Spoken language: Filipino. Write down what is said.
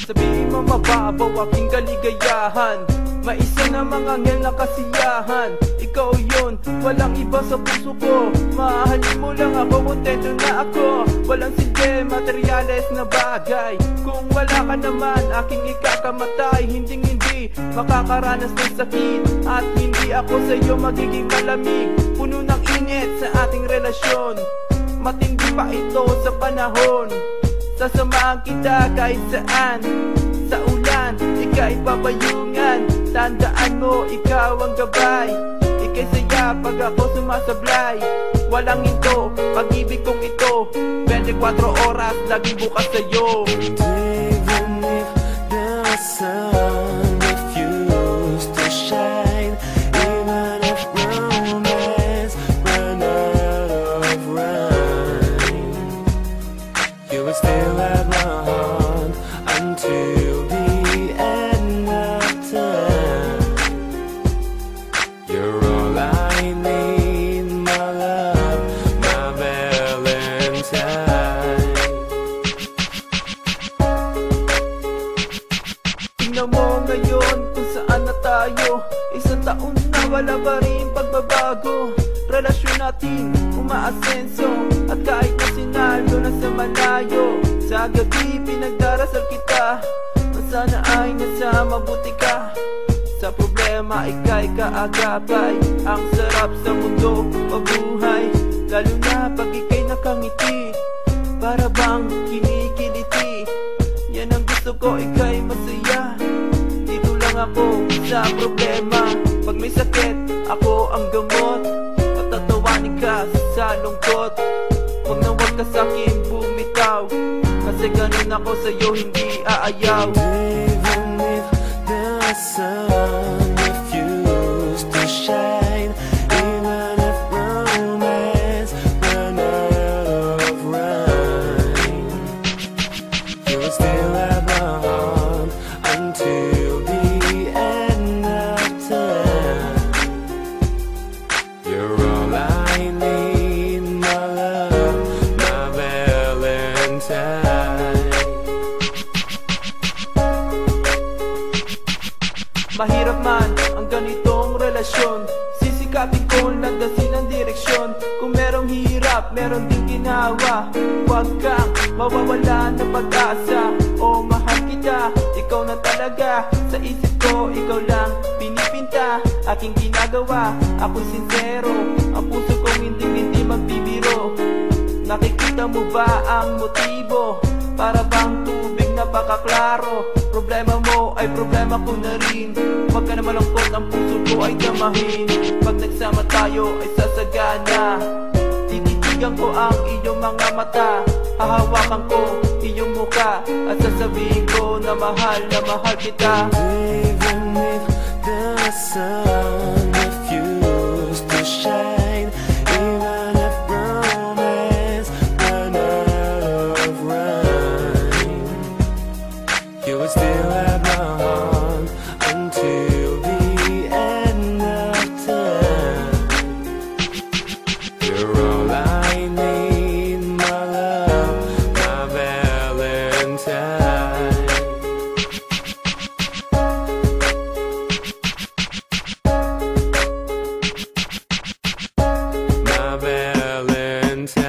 Sabihin mo mababaw aking kaligayahan, maisa na mga ngel na kasiyahan. Ikaw yun, walang iba sa puso ko. Mahalin mo lang ako, kontento na ako. Walang silbi, materyales na bagay. Kung wala ka naman, aking ikakamatay. Hindi makakaranas ng sakit, at hindi ako sa'yo magiging malamig. Puno ng init sa ating relasyon, matindi pa ito sa panahon. Sasamahan kita kahit saan, sa ulan, ika'y papayungan. Tandaan mo, ikaw ang gabay, ika'y saya pag ako sumasablay. Walang ito, pag-ibig kong ito, 24 oras, laging bukas sa'yo. Even if the sun refused to shine, even if romance ran out of rhyme, you would still have my heart until the end of time. You're all I need, my love, my Valentine. Tingnan mo ngayon kung saan na tayo. Isang taon na wala pa rin pagbabago. Relasyon natin umaasenso, at kahit na sinalo na sa malayo, sa gabi pinagdarasal kita, sana ay nasa mabuti ka. Sa problema ika'y kaagapay, ang sarap sa mundo mabuhay, lalo na pag ika'y nakangiti, para bang kinikiliti. Yan ang gusto ko, ika'y masaya. Dito lang ako sa problema, pag may sakit ako ang gamot, at tatawanin ka sa lungkot. Huwag na huwag ka sa'kin bumitaw, kasi ganun ako sa'yo, hindi aayaw. Even if the sun refused to shine, even if romance ran out of rhyme, you will still have my heart until the end of time. You're all I need, my love, my Valentine. Mahirap man ang ganitong relasyon, sisikapin ko landasin ang direksyon. Kung merong hirap, meron din ginawa. Huwag kang mawawala ng pag-asa, o mahal kita, ikaw na talaga. Sa isip ko, ikaw lang pinipinta, aking ginagawa, ako'y sincero. Ang puso kong hindi magbibiro. Nakikita mo ba ang motibo? Para bang tubig napakaklaro. Problema mo ay problema ko na rin. Huwag ka na malungkot, ang puso ko ay damahin. Pag nagsama tayo ay sasagana. Tititigan ko ang iyong mga mata, hahawakan ko iyong muka, at sasabihin ko na mahal kita. Even if the sun refused to shine, even if romance ran out of rhyme, you would still have my heart until the end of time. You're all I need, my love, my Valentine. My Valentine.